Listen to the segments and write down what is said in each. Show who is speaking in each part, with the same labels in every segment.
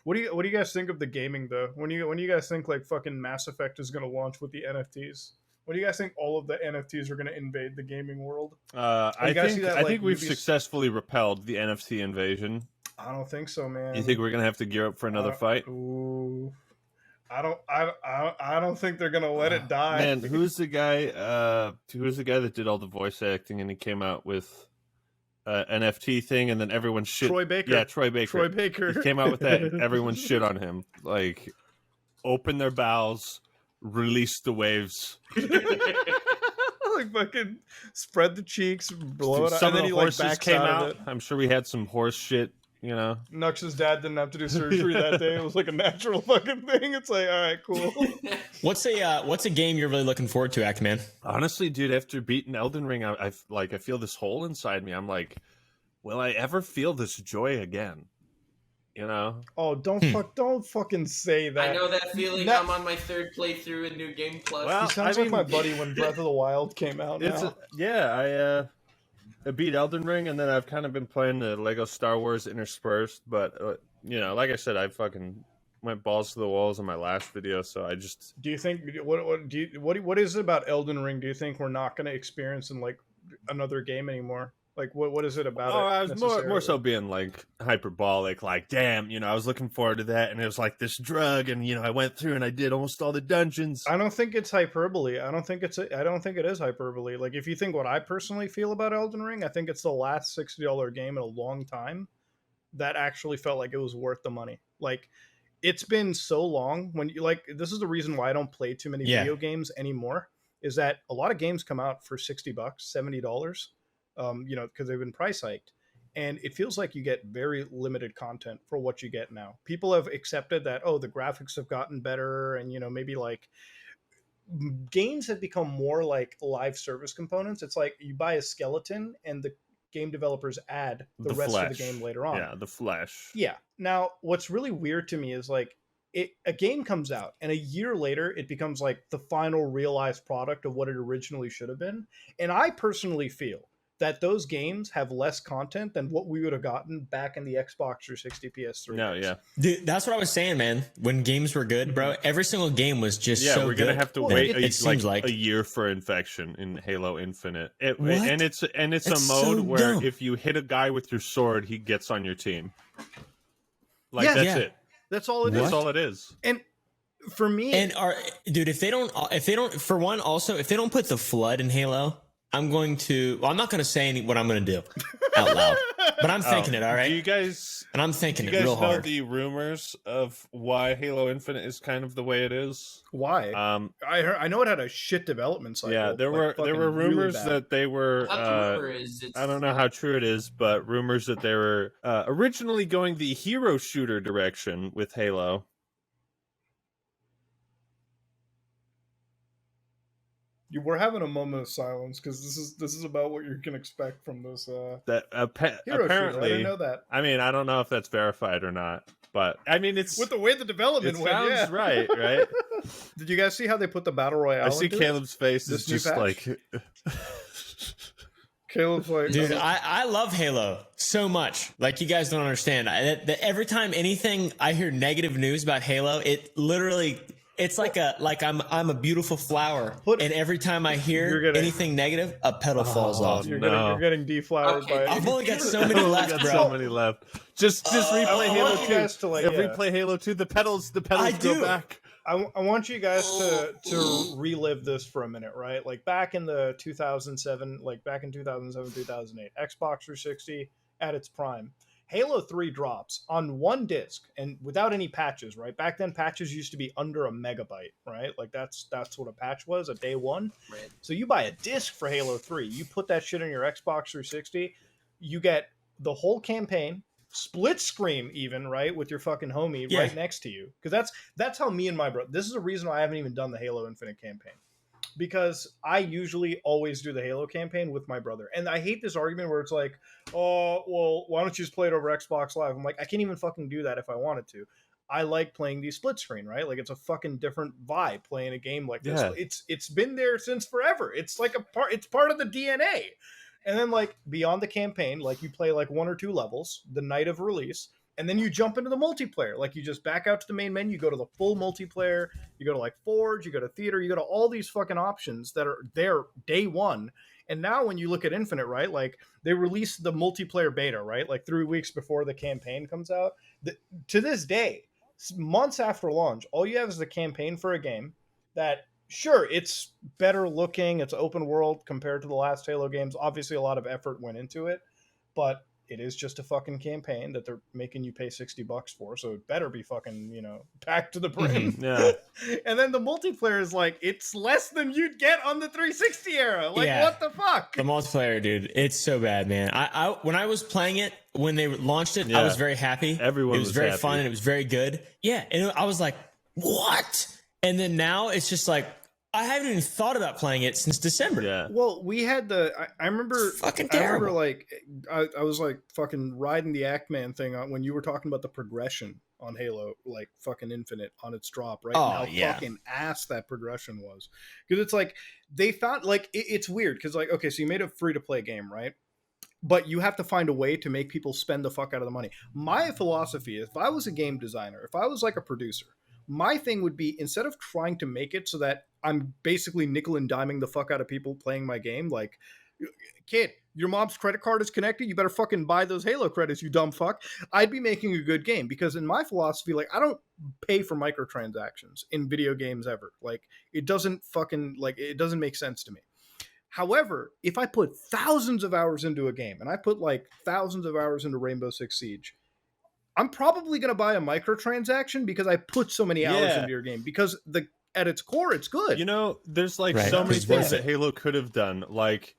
Speaker 1: What do you guys think of the gaming though? When you guys think like fucking Mass Effect is gonna launch with the NFTs? What do you guys think all of the NFTs are gonna invade the gaming world?
Speaker 2: I think we've successfully repelled the NFT invasion.
Speaker 1: I don't think so, man.
Speaker 2: You think we're gonna have to gear up for another fight?
Speaker 1: Ooh. I don't think they're gonna let it die.
Speaker 2: Man, who's the guy? Who's the guy that did all the voice acting and he came out with NFT thing and then everyone shit.
Speaker 1: Troy Baker.
Speaker 2: Yeah, Troy Baker.
Speaker 1: Troy Baker.
Speaker 2: He came out with that. And everyone shit on him. Like, open their bowels, release the waves.
Speaker 1: Like fucking spread the cheeks, blow it out.
Speaker 2: Some
Speaker 1: and
Speaker 2: of
Speaker 1: then
Speaker 2: the
Speaker 1: he
Speaker 2: horses
Speaker 1: like
Speaker 2: came out. I'm sure we had some horse shit. You know,
Speaker 1: Nux's dad didn't have to do surgery that day. It was like a natural fucking thing. It's like, all right, cool.
Speaker 3: What's a game you're really looking forward to, Actman?
Speaker 2: Honestly, dude, after beating Elden Ring, I feel this hole inside me. I'm like, will I ever feel this joy again? You know?
Speaker 1: Oh, don't fucking say that.
Speaker 4: I know that feeling. I'm on my third playthrough in New Game Plus.
Speaker 1: Well, he sounds like my buddy when Breath of the Wild came out.
Speaker 2: I beat Elden Ring, and then I've kind of been playing the Lego Star Wars interspersed. But you know, like I said, I fucking went balls to the walls in my last video. So I just
Speaker 1: do you think what is it about Elden Ring? Do you think we're not going to experience in like another game anymore? Like what is it about?
Speaker 2: I was more so being like hyperbolic. Like, damn, you know, I was looking forward to that, and it was like this drug, and you know, I went through and I did almost all the dungeons.
Speaker 1: I don't think it's hyperbole. I don't think it is hyperbole. Like, if you think what I personally feel about Elden Ring, I think it's the last $60 game in a long time that actually felt like it was worth the money. Like, it's been so long when you like. This is the reason why I don't play too many video games anymore. Is that a lot of games come out for $60, $70. You know, because they've been price hiked, and it feels like you get very limited content for what you get now. People have accepted that, oh, the graphics have gotten better, and you know, maybe like games have become more like live service components. It's like you buy a skeleton and the game developers add the rest of the game later on.
Speaker 2: Yeah, the flesh.
Speaker 1: Yeah. Now, what's really weird to me is like a game comes out and a year later it becomes like the final realized product of what it originally should have been. And I personally feel that those games have less content than what we would have gotten back in the Xbox 360 PS3.
Speaker 2: No, yeah.
Speaker 3: Dude, that's what I was saying, man. When games were good, bro, every single game was just so good.
Speaker 2: Yeah, we're going to have to wait
Speaker 3: a
Speaker 2: year for Infection in Halo Infinite. And it's a mode where if you hit a guy with your sword, he gets on your team. Like, that's it.
Speaker 1: That's all it is.
Speaker 2: That's all it is.
Speaker 1: And for me...
Speaker 3: And, dude, if they don't, for one, also, if they don't put the Flood in Halo... I'm not going to say what I'm going to do out loud, but I'm thinking it. All right. I'm thinking it real hard.
Speaker 2: Do you guys know the rumors of why Halo Infinite is kind of the way it is?
Speaker 1: Why? I know it had a shit development cycle.
Speaker 2: Yeah, there were rumors that they were. I don't know how true it is, but rumors that they were originally going the hero shooter direction with Halo.
Speaker 1: We're having a moment of silence because this is about what you can expect from this.
Speaker 2: That apparently,
Speaker 1: I didn't know that.
Speaker 2: I mean, I don't know if that's verified or not, but I mean, it's
Speaker 1: with the way the development went.
Speaker 2: Sounds right.
Speaker 1: Did you guys see how they put the battle royale?
Speaker 2: I see Caleb's face is just like.
Speaker 1: Caleb's like,
Speaker 3: dude, I love Halo so much. Like, you guys don't understand. Every time I hear negative news about Halo, it literally. It's like I'm a beautiful flower, and every time I hear anything negative, a petal falls off.
Speaker 1: You're getting deflowered by.
Speaker 3: I've only got so many left, bro.
Speaker 2: So many left. Just replay Halo 2. Replay Halo 2. The petals go back.
Speaker 1: I want you guys to relive this for a minute, right? Like back in 2007, 2008, Xbox 360 at its prime. Halo 3 drops on one disc and without any patches, right? Back then, patches used to be under a megabyte, right? Like that's what a patch was, a day one.
Speaker 4: Right.
Speaker 1: So you buy a disc for Halo 3, you put that shit in your Xbox 360, you get the whole campaign, split screen even, right? With your fucking homie right next to you. Because that's how me and my brother, this is the reason why I haven't even done the Halo Infinite campaign. Because I usually always do the Halo campaign with my brother. And I hate this argument where it's like, oh, well, why don't you just play it over Xbox Live? I'm like, I can't even fucking do that if I wanted to. I like playing these split screen, right? Like, it's a fucking different vibe playing a game like this. Yeah. It's been there since forever. It's like it's part of the DNA. And then, like, beyond the campaign, like, you play like 1 or 2 levels the night of release. and then you jump into the multiplayer. Like you just back out to the main menu, you go to the full multiplayer, you go to like Forge, you go to Theater, you go to all these fucking options that are there day one. And now when you look at Infinite, right, like they released the multiplayer beta, right, like 3 weeks before the campaign comes out. To this day, months after launch, all you have is the campaign for a game that, sure, it's better looking, it's open world compared to the last Halo games. Obviously, a lot of effort went into it, but it is just a fucking campaign that they're making you pay $60 for, so it better be fucking, packed to the brim.
Speaker 2: Yeah.
Speaker 1: And then the multiplayer is like, it's less than you'd get on the 360 era. Like, what the fuck?
Speaker 3: The multiplayer, dude, it's so bad, man. I when I was playing it, when they launched it, I was very happy.
Speaker 2: Everyone
Speaker 3: it was very
Speaker 2: happy.
Speaker 3: fun and it was very good. Yeah, and I was like, what? And then now it's just like, I haven't even thought about playing it since December.
Speaker 2: Yeah.
Speaker 1: Well, we had I remember.
Speaker 3: It's fucking terrible.
Speaker 1: I remember, like, I was like fucking riding the Act-Man thing when you were talking about the progression on Halo, like fucking Infinite on its drop, right?
Speaker 3: Oh,
Speaker 1: and how fucking ass that progression was. Because it's like they found, like, it's weird because, like, okay, so you made a free-to-play game, right? But you have to find a way to make people spend the fuck out of the money. My philosophy, if I was a game designer, if I was like a producer, my thing would be, instead of trying to make it so that I'm basically nickel and diming the fuck out of people playing my game, like, kid, your mom's credit card is connected, you better fucking buy those Halo credits, you dumb fuck. I'd be making a good game, because in my philosophy, like, I don't pay for microtransactions in video games ever. Like, it doesn't make sense to me. However, if I put thousands of hours into a game, and I put like thousands of hours into Rainbow Six Siege, I'm probably going to buy a microtransaction because I put so many hours into your game, because at its core, it's good.
Speaker 2: There's like so many things that Halo could have done. Like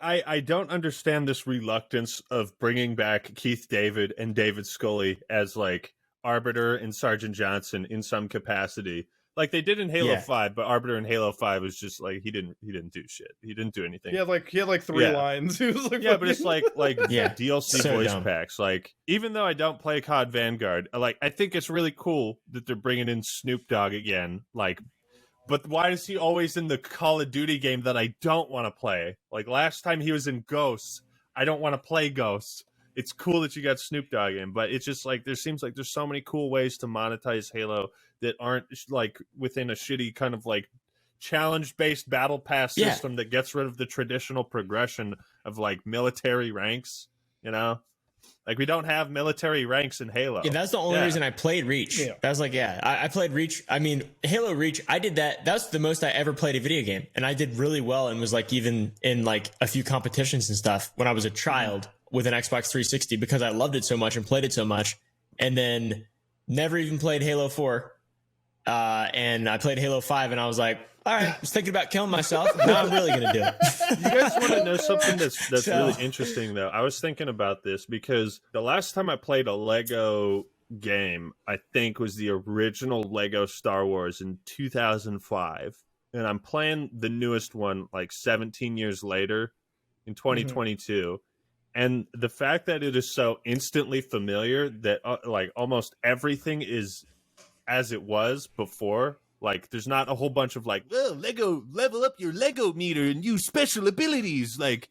Speaker 2: I don't understand this reluctance of bringing back Keith David and David Scully as like Arbiter and Sergeant Johnson in some capacity. Like they did in Halo 5, but Arbiter in Halo 5 was just like he didn't do shit. He didn't do anything.
Speaker 1: He had like 3 lines. He was like,
Speaker 2: but it's like DLC voice packs. Like, even though I don't play COD Vanguard, like I think it's really cool that they're bringing in Snoop Dogg again. Like, but why is he always in the Call of Duty game that I don't want to play? Like last time he was in Ghosts, I don't want to play Ghosts. It's cool that you got Snoop Dogg in, but it's just like there seems like there's so many cool ways to monetize Halo that aren't like within a shitty kind of like challenge-based battle pass system that gets rid of the traditional progression of like military ranks, Like we don't have military ranks in Halo.
Speaker 3: Yeah, that's the only reason I played Reach. Yeah. That was like, I played Reach. I mean, Halo Reach, I did that. That's the most I ever played a video game. And I did really well and was like even in like a few competitions and stuff when I was a child with an Xbox 360 because I loved it so much and played it so much. And then never even played Halo 4. And I played Halo 5 and I was like, all right, I was thinking about killing myself. Now I'm really going to do it.
Speaker 2: You guys want to know something that's really interesting, though? I was thinking about this because the last time I played a Lego game, I think, was the original Lego Star Wars in 2005. And I'm playing the newest one like 17 years later in 2022. And the fact that it is so instantly familiar that like almost everything is as it was before. Like, there's not a whole bunch of like, oh, Lego, level up your Lego meter and use special abilities. Like,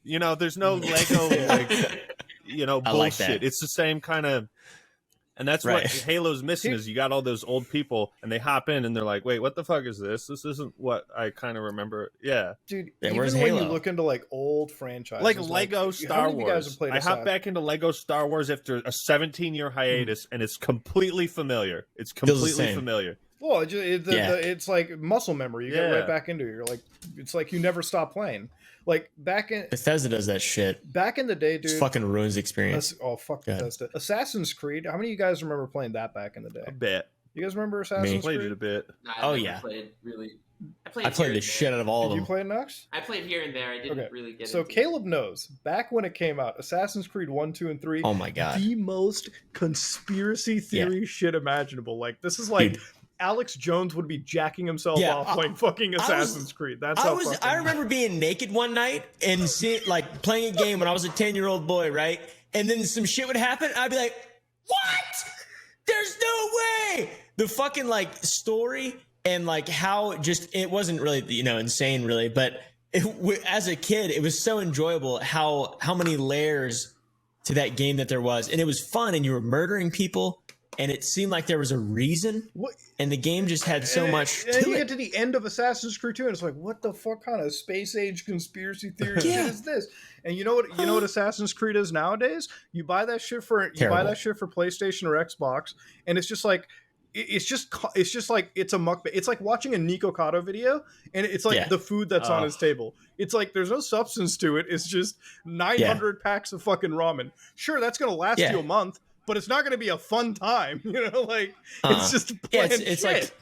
Speaker 2: there's no Lego, bullshit.
Speaker 3: Like that.
Speaker 2: It's the same kind of, and that's what Halo's missing is you got all those old people and they hop in and they're like, wait, what the fuck is this? This isn't what I kind of remember. Yeah.
Speaker 1: Dude, even when you look into like old franchises.
Speaker 2: Like Lego Star Wars. I hop back into Lego Star Wars after a 17-year hiatus and it's completely familiar. It's completely familiar.
Speaker 1: Well, it's like muscle memory. You get right back into it. You're like, it's like you never stop playing. Like back in
Speaker 3: Bethesda does that shit.
Speaker 1: Back in the day, dude,
Speaker 3: it fucking ruins the experience.
Speaker 1: Fuck Bethesda. Assassin's Creed. How many of you guys remember playing that back in the day?
Speaker 2: A bit.
Speaker 1: You guys remember Assassin's Creed?
Speaker 2: Played it a bit.
Speaker 4: No, I
Speaker 3: played the shit out of all of them.
Speaker 1: Did you play it, Nux?
Speaker 4: I played here and there. I didn't really get.
Speaker 1: So Caleb knows. Back when it came out, Assassin's Creed 1, 2, and 3.
Speaker 3: Oh my god,
Speaker 1: the most conspiracy theory shit imaginable. Like this is like. Dude. Alex Jones would be jacking himself off playing fucking Assassin's Creed. That's how fucking...
Speaker 3: I remember being naked one night and playing a game when I was a 10-year-old boy, right? And then some shit would happen. I'd be like, what? There's no way. The fucking like story and like how just it wasn't really insane really, but as a kid it was so enjoyable how many layers to that game that there was, and it was fun, and you were murdering people, and it seemed like there was a reason. And the game just had so much to
Speaker 1: and you
Speaker 3: it.
Speaker 1: get to the end of Assassin's Creed 2, and it's like, what the fuck kind of space age conspiracy theory shit is this? And you know what Assassin's Creed is nowadays? You buy that shit for PlayStation or Xbox, and it's just like it's just like it's a mukbang. It's like watching a Nico Cotto video, and it's like the food that's on his table. It's like there's no substance to it. It's just 900 packs of fucking ramen. Sure, that's gonna last you a month, but it's not gonna be a fun time. You know, like it's just
Speaker 3: it's
Speaker 1: shit.
Speaker 3: like